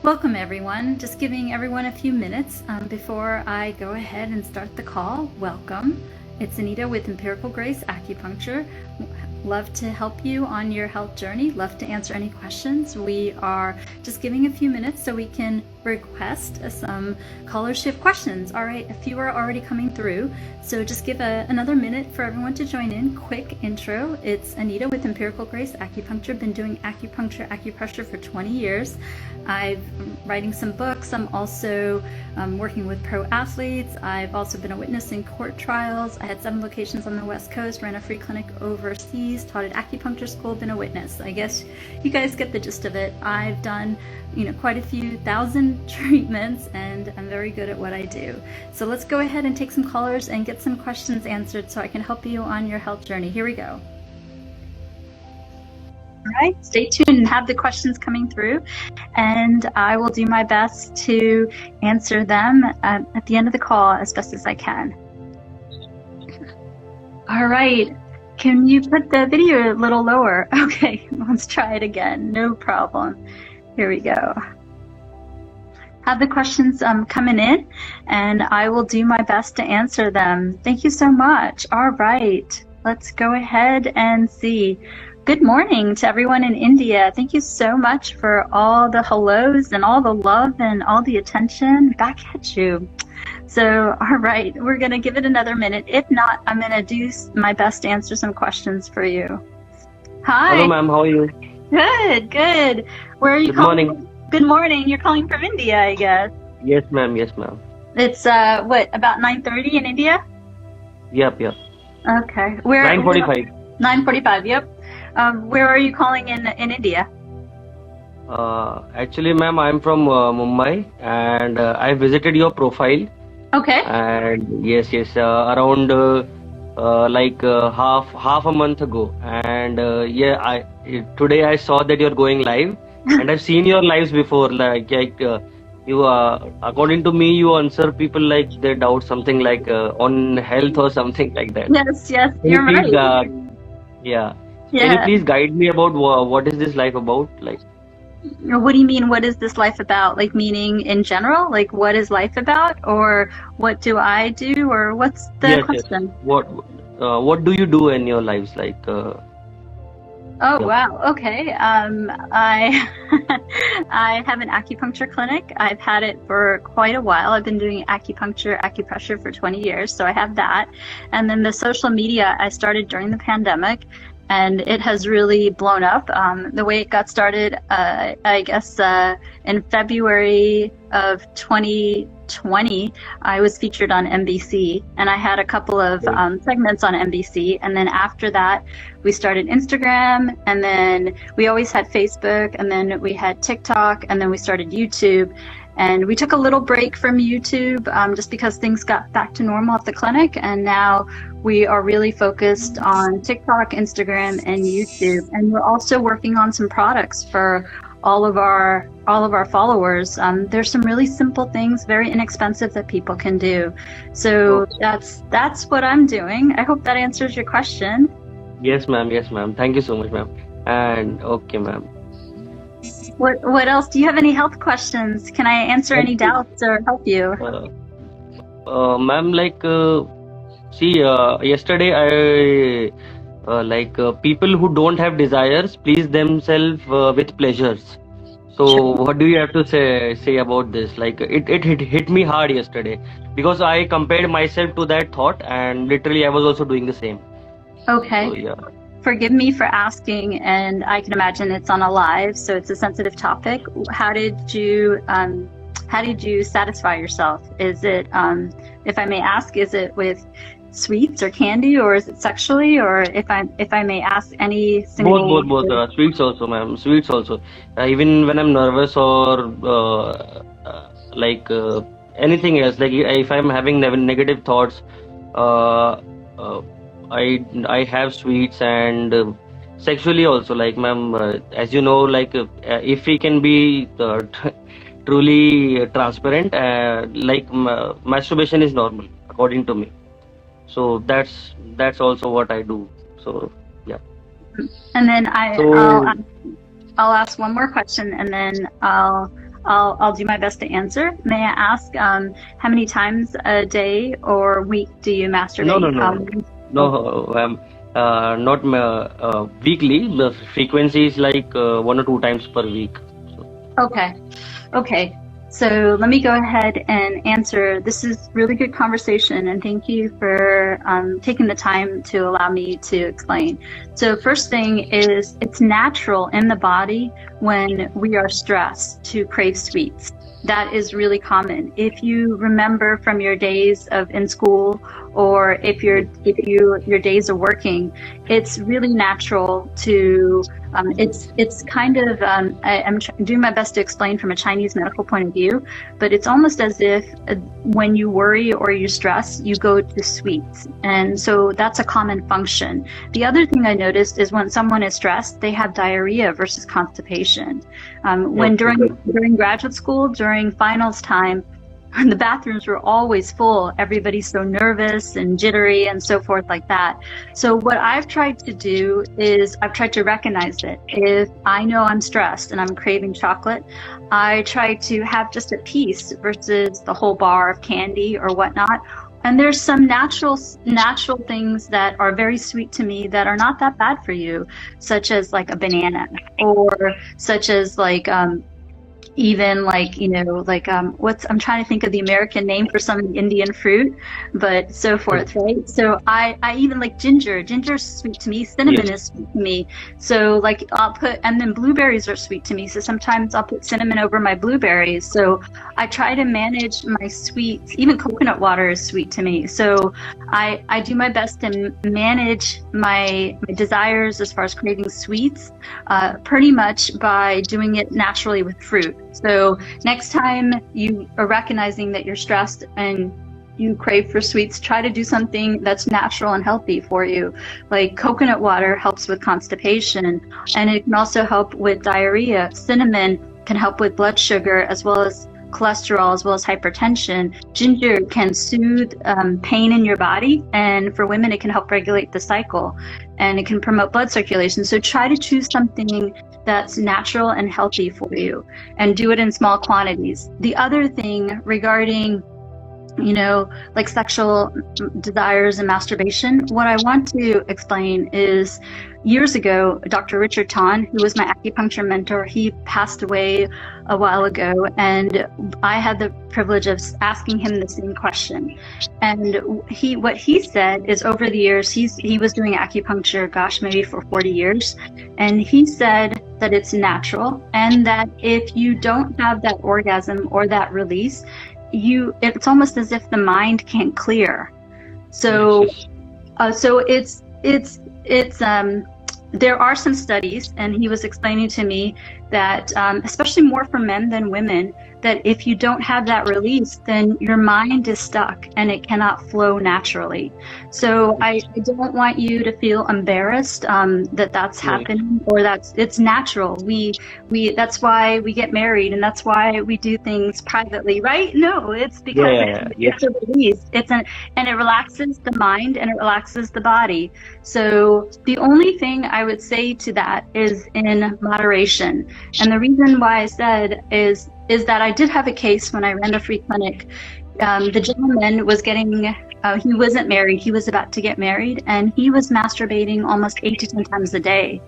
Welcome everyone. Just giving everyone a few minutes before I go ahead and start the call. Welcome. It's Anita with Empirical Grace Acupuncture. Love to help you on your health journey. Love to answer any questions. We are just giving a few minutes so we can request some callership questions. All right, a few are already coming through. So just give another minute for everyone to join in. Quick intro. It's Anita with Empirical Grace Acupuncture. Been doing acupressure for 20 years. I'm writing some books. I'm also working with pro athletes. I've also been a witness in court trials. I had 7 locations on the West Coast, ran a free clinic overseas, taught at acupuncture school, been a witness. I guess you guys get the gist of it. I've done, quite a few thousand treatments, and I'm very good at what I do. So let's go ahead and take some callers and get some questions answered so I can help you on your health journey. Here we go. All right, stay tuned and have the questions coming through, and I will do my best to answer them at the end of the call as best as I can. All right, can you put the video a little lower? Okay, let's try it again, no problem. Here we go. Have the questions coming in, and I will do my best to answer them. Thank you so much. All right, let's go ahead and see. Good morning to everyone in India. Thank you so much for all the hellos and all the love and all the attention. Back at you. So, all right, we're going to give it another minute. If not, I'm going to do my best to answer some questions for you. Hi. Hello, ma'am. How are you? Good, good. Where are you calling? Good morning. Good morning. You're calling from India, I guess. Yes, ma'am. Yes, ma'am. It's, about 9:30 in India? Yep. Okay. Where? 9:45. 9:45, yep. Where are you calling in India? Actually, ma'am, I'm from Mumbai, and I visited your profile. Okay. And yes, around half a month ago. And today I saw that you're going live, and I've seen your lives before. You according to me, you answer people like their doubts, something like on health or something like that. Yes, you're right. Yeah. Can you please guide me about what is this life about? Like, what do you mean? What is this life about? Like, meaning in general? Like, what is life about, or what do I do, or what's the question? Yes. What do you do in your lives? Like. Wow. Okay. I I have an acupuncture clinic. I've had it for quite a while. I've been doing acupressure for 20 years, so I have that. And then the social media I started during the pandemic, and it has really blown up. The way it got started, I guess, in February of 2020, I was featured on NBC, and I had a couple of segments on NBC. And then after that, we started Instagram, and then we always had Facebook, and then we had TikTok, and then we started YouTube. And we took a little break from YouTube just because things got back to normal at the clinic, and now we are really focused on TikTok, Instagram, and YouTube. And we're also working on some products for all of our followers. There's some really simple things, very inexpensive, that people can do. So that's what I'm doing. I hope that answers your question. Yes, ma'am. Thank you so much, ma'am. And okay, ma'am. What else? Do you have any health questions? Can I answer any doubts or help you? Ma'am, yesterday I people who don't have desires please themselves with pleasures. So what do you have to say about this? Like, it hit me hard yesterday because I compared myself to that thought, and literally I was also doing the same. Okay. So, yeah. Forgive me for asking, and I can imagine it's on a live, so it's a sensitive topic. How did you satisfy yourself? Is it, if I may ask, is it with sweets or candy, or is it sexually, or if I may ask, any single? Both. Sweets also, ma'am. Sweets also. Even when I'm nervous or anything else, like if I'm having negative thoughts, I have sweets, and sexually also, like, ma'am, as you know, like if we can be truly transparent, masturbation is normal according to me. So that's also what I do. So yeah. And then I'll ask one more question, and then I'll do my best to answer. May I ask how many times a day or week do you No, no, masturbate? no, no. Not weekly. The frequency is like 1 or 2 times per week. Okay. Okay. So let me go ahead and answer. This is really good conversation, and thank you for taking the time to allow me to explain. So first thing is, it's natural in the body when we are stressed to crave sweets. That is really common. If you remember from your days of in school, or if your days of working, it's really natural to. It's kind of. I'm doing my best to explain from a Chinese medical point of view, but it's almost as if when you worry or you stress, you go to sweets, and so that's a common function. The other thing I noticed is when someone is stressed, they have diarrhea versus constipation. When during graduate school, during finals time, the bathrooms were always full. Everybody's so nervous and jittery and so forth like that. So what I've tried to do is I've tried to recognize it. If I know I'm stressed and I'm craving chocolate, I try to have just a piece versus the whole bar of candy or whatnot. And there's some natural things that are very sweet to me that are not that bad for you, such as like a banana, or such as like even like, I'm trying to think of the American name for some Indian fruit, but so forth, right? So I even like ginger. Ginger is sweet to me. Cinnamon is sweet to me. So like and then blueberries are sweet to me. So sometimes I'll put cinnamon over my blueberries. So I try to manage my sweets. Even coconut water is sweet to me. So I do my best to manage my desires as far as craving sweets, pretty much by doing it naturally with fruit. So next time you are recognizing that you're stressed and you crave for sweets, try to do something that's natural and healthy for you. Like coconut water helps with constipation, and it can also help with diarrhea. Cinnamon can help with blood sugar as well as cholesterol, as well as hypertension. Ginger can soothe pain in your body, and for women it can help regulate the cycle, and it can promote blood circulation. So try to choose something that's natural and healthy for you, and do it in small quantities. The other thing regarding like sexual desires and masturbation, what I want to explain is, years ago, Dr. Richard Tan, who was my acupuncture mentor, he passed away a while ago, and I had the privilege of asking him the same question. And what he said is, over the years, he was doing acupuncture, maybe for 40 years, and he said that it's natural, and that if you don't have that orgasm or that release, it's almost as if the mind can't clear. So there are some studies, and he was explaining to me that especially more for men than women, that if you don't have that release, then your mind is stuck and it cannot flow naturally. So I don't want you to feel embarrassed that that's happening, or it's natural. That's why we get married, and that's why we do things privately, right? No, it's because it's a release. And it relaxes the mind and it relaxes the body. So the only thing I would say to that is in moderation. And the reason why I said is that I did have a case when I ran the free clinic. The gentleman was he wasn't married, he was about to get married, and he was masturbating almost 8 to 10 times a day.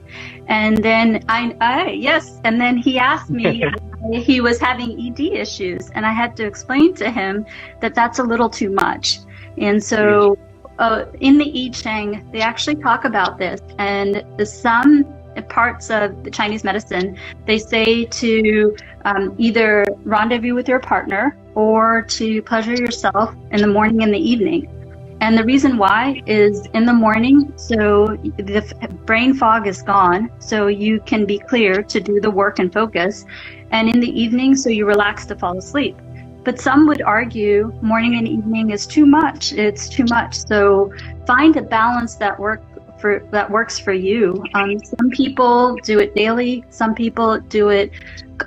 And then and then he asked me he was having ED issues, and I had to explain to him that that's a little too much. And so in the I Ching, they actually talk about this, and some parts of the Chinese medicine, they say to either rendezvous with your partner or to pleasure yourself in the morning and the evening. And the reason why is, in the morning, so the brain fog is gone, so you can be clear to do the work and focus, and in the evening, so you relax to fall asleep. But some would argue morning and evening is too much. It's too much. So find a balance that works for you. Some people do it daily. Some people do it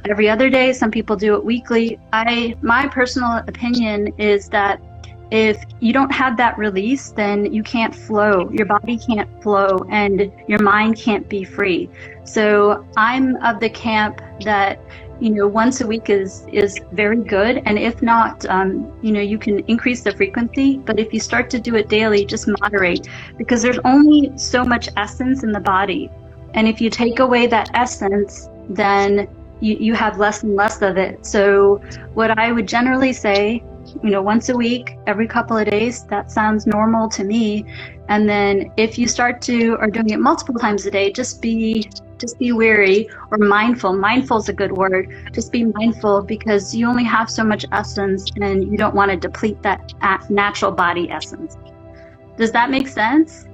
every other day. Some people do it weekly. My personal opinion is that if you don't have that release, then you can't flow. Your body can't flow and your mind can't be free. So I'm of the camp that, once a week is very good. And if not, you can increase the frequency. But if you start to do it daily, just moderate, because there's only so much essence in the body. And if you take away that essence, then you have less and less of it. So what I would generally say, once a week, every couple of days, that sounds normal to me. And then if you start to are doing it multiple times a day, just be wary or mindful. Mindful is a good word. Just be mindful, because you only have so much essence and you don't want to deplete that natural body essence. Does that make sense?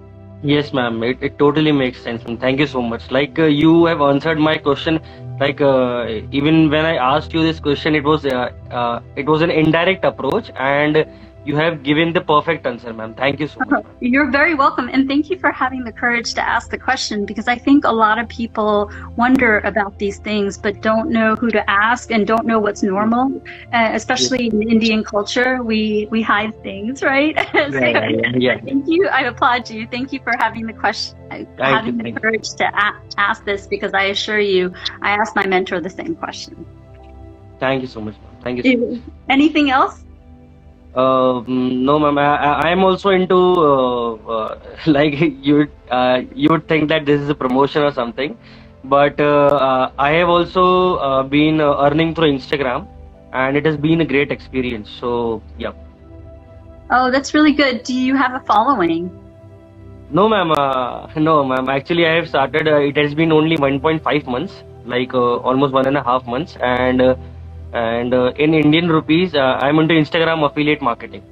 Yes, ma'am. It totally makes sense. And thank you so much. Like you have answered my question. Like even when I asked you this question, it was an indirect approach, and you have given the perfect answer, ma'am. Thank you so much. You're very welcome, and thank you for having the courage to ask the question, because I think a lot of people wonder about these things but don't know who to ask and don't know what's normal. Especially in Indian culture, we hide things, right? Yeah. Thank you. I applaud you. Thank you for having the question, the courage to ask this, because I assure you, I asked my mentor the same question. Thank you so much, ma'am. Thank you so much. Anything else? No, ma'am. I am also into like you would think that this is a promotion or something, but I have also been earning through Instagram, and it has been a great experience. So yeah. Oh, that's really good. Do you have a following? No, ma'am. No, ma'am. Actually, I have started. It has been only 1.5 months, like almost 1.5 months, and in Indian rupees, I'm into Instagram affiliate marketing.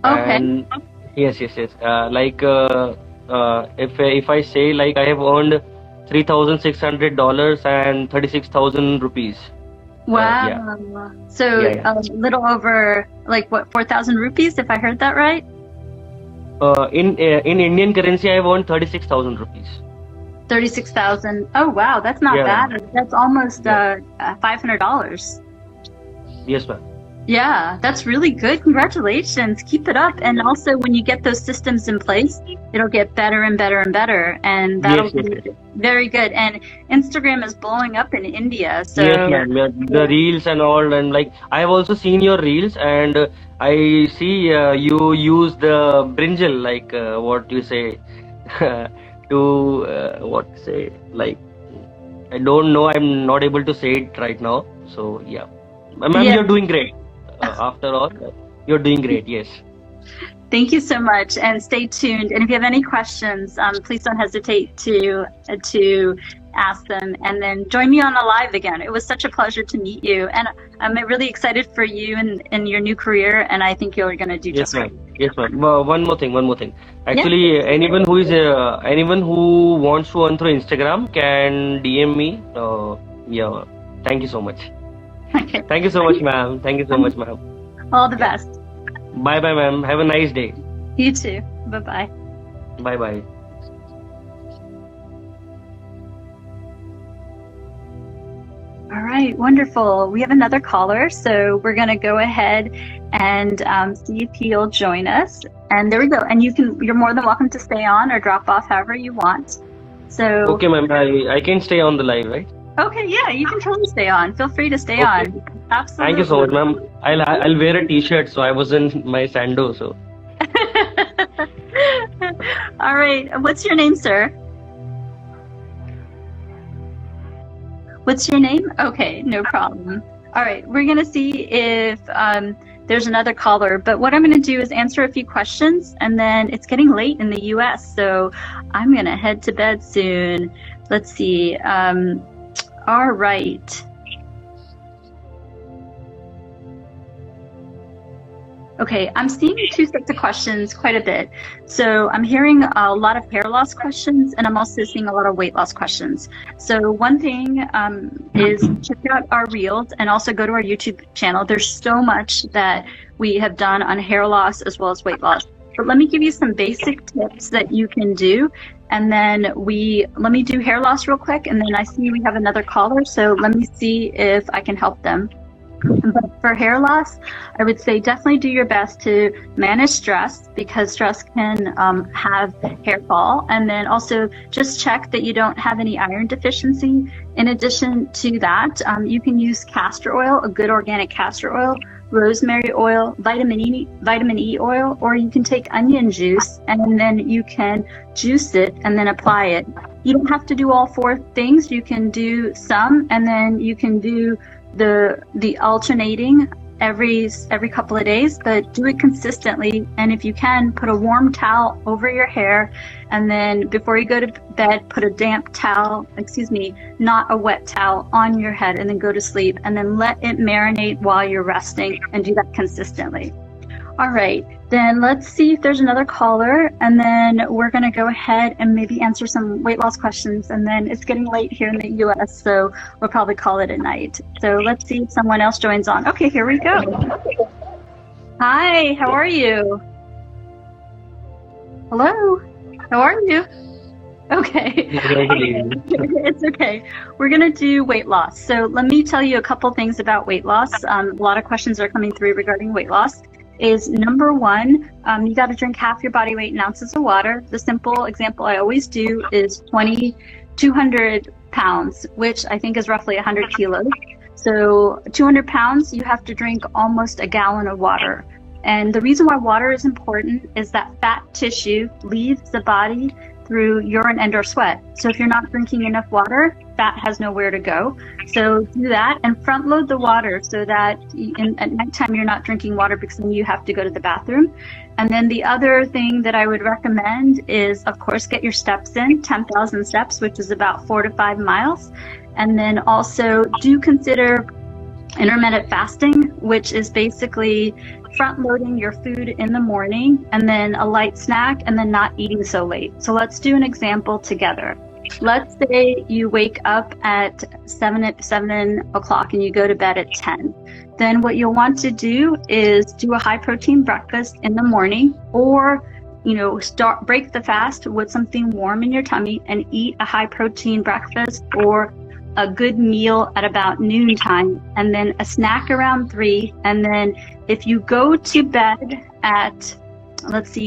Okay. And yes. Like if I say, like, I have earned $3,600 and 36,000 rupees. Wow. Yeah. So Yeah. a little over, like, what, 4,000 rupees, if I heard that right? In Indian currency, I have earned 36,000 rupees. 36,000. Oh, wow. That's not bad. That's almost $500. Yes, ma'am. Yeah, that's really good. Congratulations. Keep it up. And also, when you get those systems in place, it'll get better and better and better. And that'll be very good. And Instagram is blowing up in India. So yes, ma'am. The reels and all, and like I have also seen your reels, and I see you use the brinjal, like what you say, to what say, like, I don't know. I'm not able to say it right now. So yeah, ma'am, you're doing great. After all, you're doing great. Yes. Thank you so much, and stay tuned. And if you have any questions, please don't hesitate to ask them. And then join me on a live again. It was such a pleasure to meet you, and I'm really excited for you and your new career. And I think you're going to do just right. Yes, ma'am. One more thing. Actually, anyone who wants to earn through Instagram can DM me. Yeah. Thank you so much. Okay. Thank you so much, ma'am. Thank you so much, ma'am. All the best. Bye, ma'am. Have a nice day. You too. Bye-bye. Bye. All right, wonderful. We have another caller, so we're going to go ahead and see if he'll join us. And there we go. And you're more than welcome to stay on or drop off however you want. So okay, ma'am. I can stay on the live, right? Okay, yeah, you can totally stay on. Feel free to stay on. Absolutely. Thank you so much, ma'am. I'll wear a t-shirt, so I was in my sando, so. All right. What's your name, sir? What's your name? Okay, no problem. All right, we're going to see if there's another caller, but what I'm going to do is answer a few questions, and then it's getting late in the US, so I'm going to head to bed soon. Let's see. All right. Okay, I'm seeing two sets of questions quite a bit. So I'm hearing a lot of hair loss questions, and I'm also seeing a lot of weight loss questions. So one thing is check out our reels and also go to our YouTube channel. There's so much that we have done on hair loss as well as weight loss. But let me give you some basic tips that you can do. And then let me do hair loss real quick. And then I see we have another caller. So let me see if I can help them. But for hair loss, I would say definitely do your best to manage stress, because stress can have hair fall. And then also just check that you don't have any iron deficiency. In addition to that, you can use castor oil, a good organic castor oil, rosemary oil, vitamin E oil, or you can take onion juice and then you can juice it and then apply it. You don't have to do all 4 things. You can do some, and then you can do the alternating every couple of days, but do it consistently. And if you can, put a warm towel over your hair, and then before you go to bed, put a damp towel, not a wet towel, on your head, and then go to sleep, and then let it marinate while you're resting, and do that consistently. All right, then let's see if there's another caller, and then we're going to go ahead and maybe answer some weight loss questions. And then it's getting late here in the US, so we'll probably call it a night. So let's see if someone else joins on. Okay, here we go. Hi, how are you? Hello, how are you? Okay. It's okay. We're going to do weight loss. So let me tell you a couple things about weight loss. A lot of questions are coming through regarding weight loss. Is number 1, you got to drink half your body weight in ounces of water. The simple example I always do is 200 pounds, which I think is roughly 100 kilos. So 200 pounds, you have to drink almost a gallon of water. And the reason why water is important is that fat tissue leaves the body through urine and or sweat. So if you're not drinking enough water, fat has nowhere to go. So do that and front load the water so that at nighttime you're not drinking water, because then you have to go to the bathroom. And then the other thing that I would recommend is, of course, get your steps in, 10,000 steps, which is about 4 to 5 miles. And then also do consider intermittent fasting, which is basically front loading your food in the morning and then a light snack and then not eating so late. So let's do an example together. Let's say you wake up at 7 o'clock and you go to bed at 10. Then what you'll want to do is do a high protein breakfast in the morning, or break the fast with something warm in your tummy and eat a high protein breakfast or a good meal at about noontime, and then a snack around 3. And then if you go to bed at,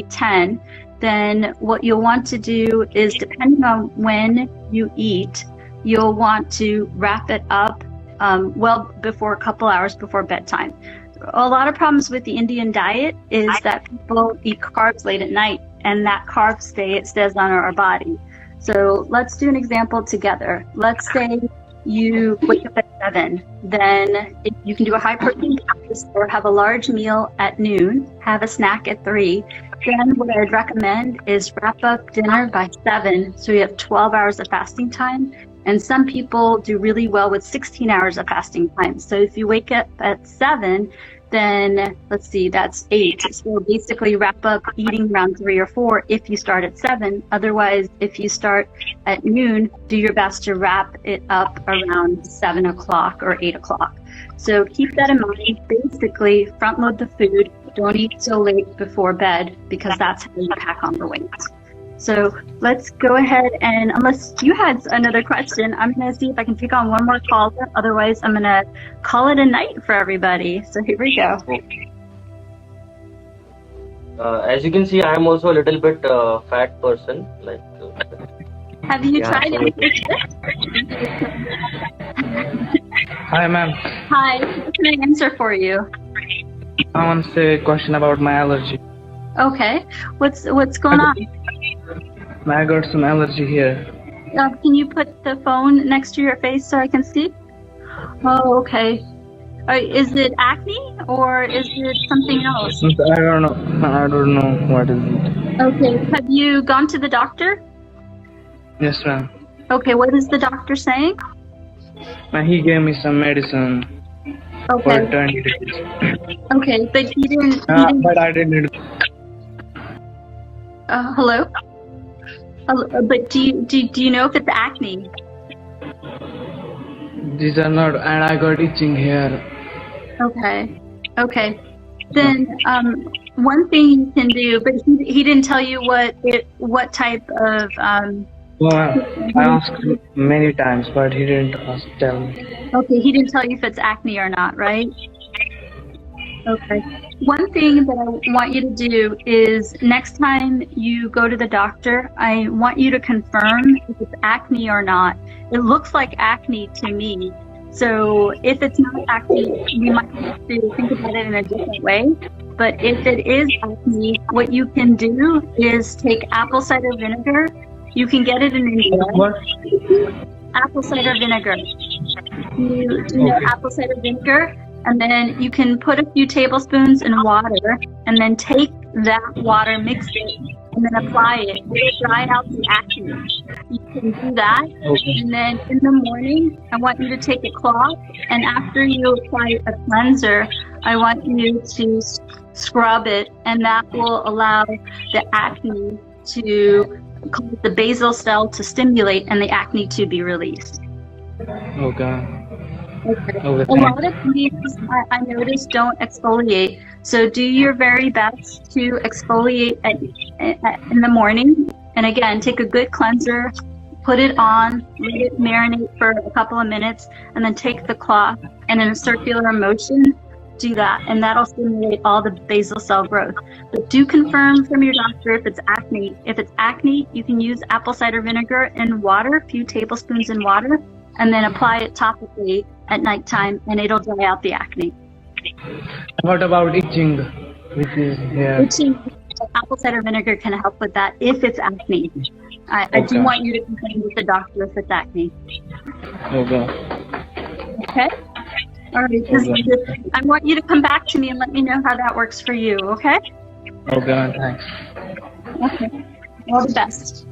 10, then what you'll want to do is, depending on when you eat, you'll want to wrap it up well before, a couple hours before bedtime. A lot of problems with the Indian diet is that people eat carbs late at night, and that carb stays on our body. So let's do an example together. Let's say you wake up at 7, then you can do a high protein breakfast or have a large meal at noon, have a snack at 3. Then what I'd recommend is wrap up dinner by 7, so you have 12 hours of fasting time. And some people do really well with 16 hours of fasting time. So if you wake up at 7, then that's 8. So basically wrap up eating around 3 or 4 if you start at 7. Otherwise, if you start at noon, do your best to wrap it up around 7 o'clock or 8 o'clock. So keep that in mind. Basically, front load the food. Don't eat so late before bed, because that's how you pack on the weight. So let's go ahead, and unless you had another question, I'm going to see if I can take on one more call. Otherwise, I'm going to call it a night for everybody. So here we go. As you can see, I am also a little bit fat person. Have you tried it? Hi, ma'am. Hi. What can I answer for you? I want to say a question about my allergy. Okay. What's going on? I got some allergy here. Can you put the phone next to your face so I can see? Oh, okay. Is it acne or is it something else? I don't know what is it. Okay. Have you gone to the doctor? Yes, ma'am. Okay. What is the doctor saying? He gave me some medicine for 20 days. Okay, but he didn't. But I didn't. Hello? But do you know if it's acne? These are not, and I got itching here. Okay. Then one thing you can do, but he didn't tell you what type of Well, I asked many times, but he didn't tell me. Okay, he didn't tell you if it's acne or not, right? Okay. One thing that I want you to do is next time you go to the doctor, I want you to confirm if it's acne or not. It looks like acne to me. So if it's not acne, we might have to think about it in a different way. But if it is acne, what you can do is take apple cider vinegar. You can get it in India. What? Apple cider vinegar. You do apple cider vinegar, and then you can put a few tablespoons in water, and then take that water, mix it, and then apply it. It'll dry out the acne. You can do that, and then in the morning, I want you to take a cloth, and after you apply a cleanser, I want you to scrub it, and that will allow the acne to cause the basal cell to stimulate and the acne to be released. Okay. Okay. A lot of these I noticed don't exfoliate, so do your very best to exfoliate in the morning. And again, take a good cleanser, put it on, let it marinate for a couple of minutes, and then take the cloth and in a circular motion, do that, and that'll stimulate all the basal cell growth. But do confirm from your doctor if it's acne. If it's acne, you can use apple cider vinegar in water, a few tablespoons in water, and then apply it topically at nighttime, and it'll dry out the acne. What about itching? Which is here. Itching, apple cider vinegar can help with that if it's acne. I do want you to confirm with the doctor if it's acne. Okay? All right. I want you to come back to me and let me know how that works for you, okay? Okay, thanks. Okay. All the best.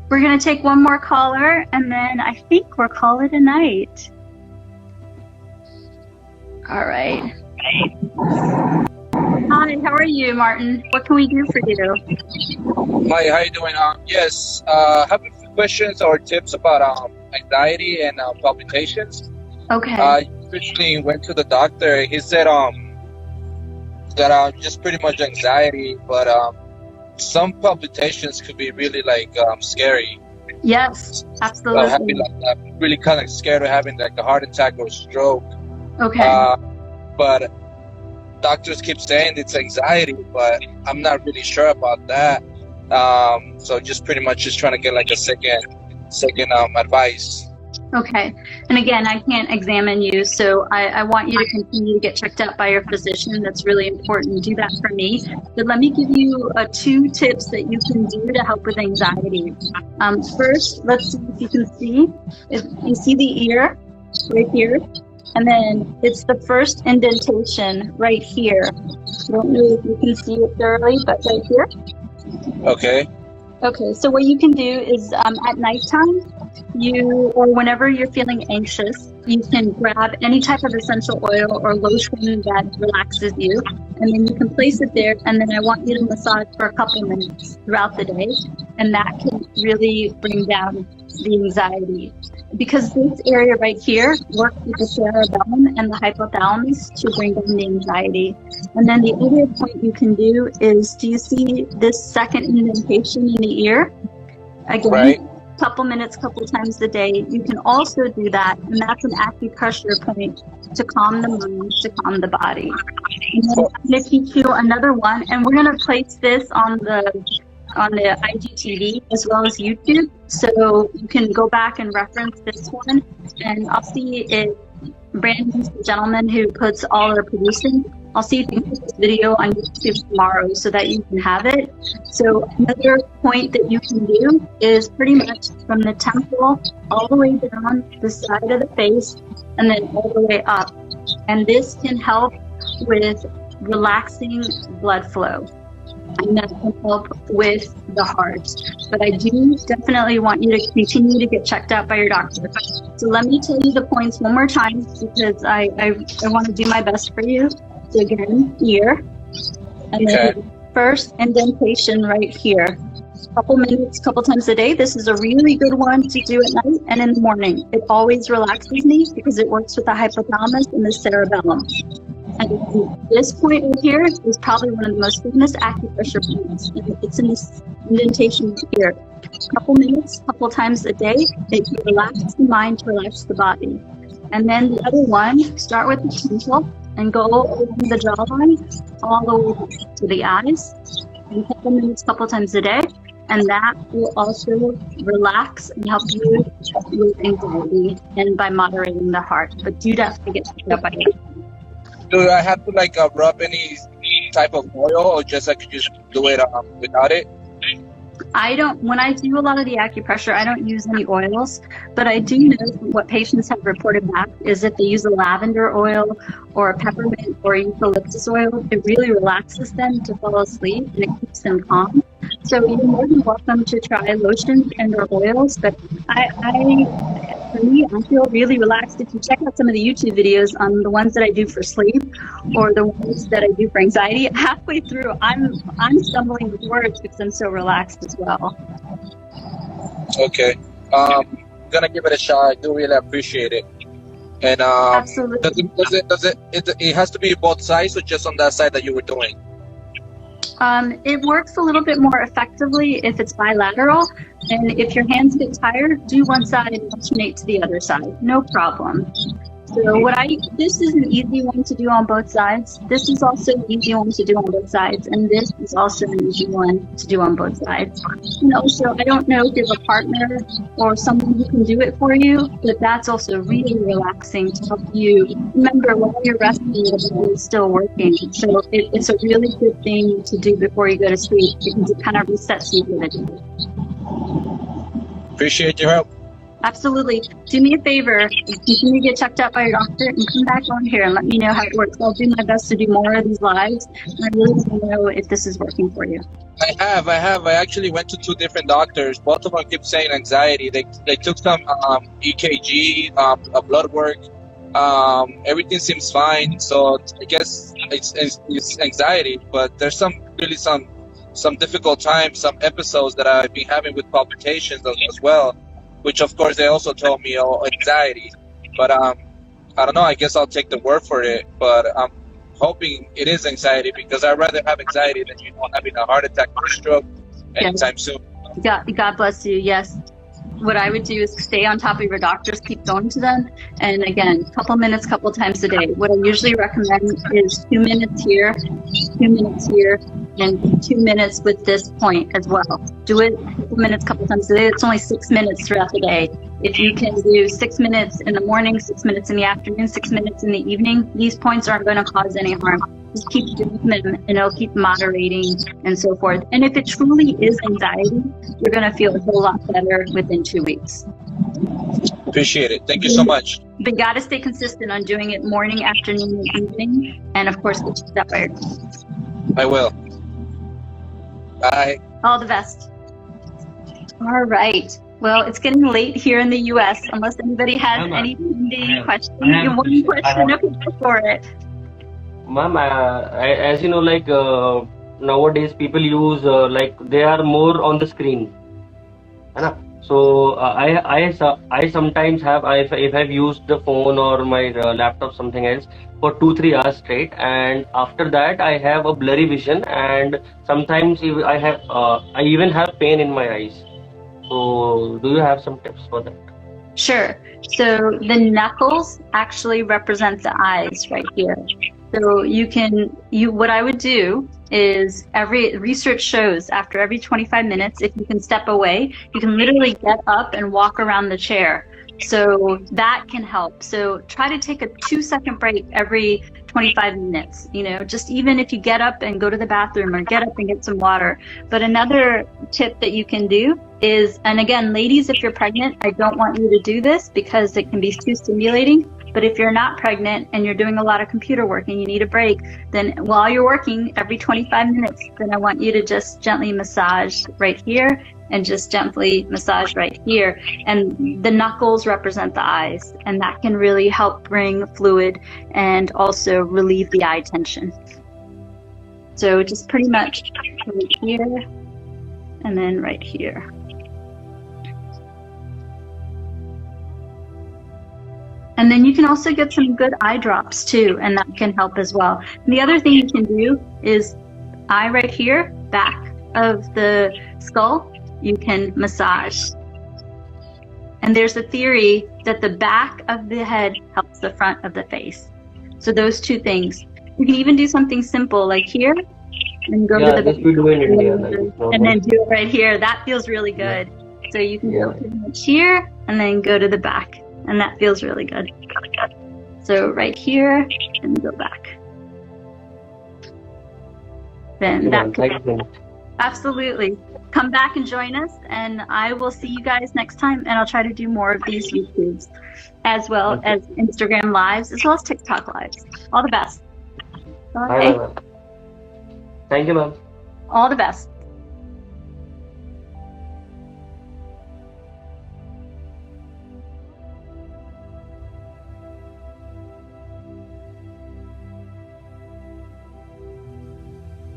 We're going to take one more caller, and then I think we'll call it a night. All right. Hi, how are you, Martin? What can we do for you? Hi, how you doing? Yes, I have a few questions or tips about anxiety and palpitations. Okay. I recently went to the doctor. He said that just pretty much anxiety, but some palpitations could be really scary. Yes, absolutely. I'm really kind of scared of having like a heart attack or stroke. Okay. But doctors keep saying it's anxiety, but I'm not really sure about that. So just pretty much just trying to get like a second advice. Okay. And again, I can't examine you, so I want you to continue to get checked out by your physician. That's really important. Do that for me. But let me give you 2 tips that you can do to help with anxiety. First, let's see if you can see. If you see the ear right here, and then it's the first indentation right here. I don't know if you can see it thoroughly, but right here. Okay. Okay, so what you can do is at nighttime, or whenever you're feeling anxious, you can grab any type of essential oil or lotion that relaxes you, and then you can place it there, and then I want you to massage for a couple minutes throughout the day, and that can really bring down the anxiety. Because this area right here works with the cerebellum and the hypothalamus to bring down the anxiety. And then the other point you can do is, do you see this second indentation in the ear? Again, right. Couple minutes, couple times a day. You can also do that, and that's an acupressure point to calm the mind, to calm the body. And then I'm going to teach you another one, and we're going to place this on the IGTV as well as YouTube, so you can go back and reference this one. And I'll see if Brandon's the gentleman who puts all our producing. I'll see if you can put this video on YouTube tomorrow so that you can have it. So another point that you can do is pretty much from the temple all the way down the side of the face and then all the way up. And this can help with relaxing blood flow. And that can help with the heart. But I do definitely want you to continue to get checked out by your doctor. So let me tell you the points one more time, because I want to do my best for you. So again, ear, and then first indentation right here. Couple minutes, couple times a day. This is a really good one to do at night and in the morning. It always relaxes me because it works with the hypothalamus and the cerebellum. And this point right here is probably one of the most famous acupressure points. And it's in this indentation here. A couple minutes, couple times a day, it can relax the mind to relax the body. And then the other one, start with the pencil and go over the jawline all the way to the eyes. And a couple minutes, couple times a day. And that will also relax and help you with anxiety and by moderating the heart. But do definitely get checked out by you. Do I have to like rub any type of oil, or just I could just do it without it? I don't, when I do a lot of the acupressure, I don't use any oils, but I do know what patients have reported back is if they use a lavender oil or a peppermint or eucalyptus oil, it really relaxes them to fall asleep and it keeps them calm. So you're more than welcome to try lotions and or oils, but for me, I feel really relaxed. If you check out some of the YouTube videos on the ones that I do for sleep or the ones that I do for anxiety, halfway through, I'm stumbling with words because I'm so relaxed as well. Okay. I'm gonna give it a shot. I do really appreciate it. And Absolutely. It has to be both sides or just on that side that you were doing? It works a little bit more effectively if it's bilateral, and if your hands get tired, do one side and alternate to the other side. No problem. So this is an easy one to do on both sides. This is also an easy one to do on both sides, and this is also an easy one to do on both sides. And also, I don't know if you have a partner or someone who can do it for you, but that's also really relaxing to help you. Remember, while you're resting, the body is still working. So it's a really good thing to do before you go to sleep because it kind of resets you for the day. Appreciate your help. Absolutely. Do me a favor, continue to get checked out by your doctor and come back on here and let me know how it works. I'll do my best to do more of these lives. And I really want to know if this is working for you. I have. I actually went to 2 different doctors. Both of them keep saying anxiety. They took some EKG, blood work. Everything seems fine. So I guess it's anxiety, but there's some difficult times, some episodes that I've been having with palpitations as well. Which of course they also told me anxiety, but I don't know. I guess I'll take the word for it. But I'm hoping it is anxiety because I'd rather have anxiety than having a heart attack or a stroke anytime soon. God bless you. Yes. What I would do is stay on top of your doctors, keep going to them, and again, couple minutes, couple times a day. What I usually recommend is 2 minutes here, 2 minutes here, and 2 minutes with this point as well. Do it couple minutes, couple times a day. It's only 6 minutes throughout the day. If you can do 6 minutes in the morning, 6 minutes in the afternoon, 6 minutes in the evening, these points aren't going to cause any harm. Just keep doing them and it'll keep moderating and so forth. And if it truly is anxiety, you're going to feel a whole lot better within 2 weeks. Appreciate it. Thank you so much. But got to stay consistent on doing it morning, afternoon, and evening. And of course, get checked out by your doctor. I will. Bye. All the best. All right. Well, it's getting late here in the U.S. Unless anybody has any questions. One question, okay, go for it. Ma'am, as you know, like nowadays people use they are more on the screen. So I sometimes have if I've used the phone or my laptop something else for 2-3 hours straight, and after that I have a blurry vision, and sometimes I even have pain in my eyes. So do you have some tips for that? Sure. So the knuckles actually represent the eyes right here. So what I would do is research shows after every 25 minutes, if you can step away, you can literally get up and walk around the chair. So that can help. So try to take a 2-second break every 25 minutes, just even if you get up and go to the bathroom or get up and get some water. But another tip that you can do is, and again, ladies, if you're pregnant, I don't want you to do this because it can be too stimulating. But if you're not pregnant and you're doing a lot of computer work and you need a break, then while you're working every 25 minutes, then I want you to just gently massage right here and just gently massage right here. And the knuckles represent the eyes, and that can really help bring fluid and also relieve the eye tension. So just pretty much right here and then right here. And then you can also get some good eye drops too, and that can help as well. And the other thing you can do is eye right here, back of the skull, you can massage. And there's a theory that the back of the head helps the front of the face. So those two things. You can even do something simple like here, and go to the this we do in India. and then do it right here. That feels really good. So you can go pretty much here, and then go to the back. And that feels really good. So right here and go back. Then that could absolutely come back and join us, and I will see you guys next time. And I'll try to do more of these YouTubes, as well as Instagram lives, as well as TikTok lives. All the best. Okay. Thank you, ma'am. All the best.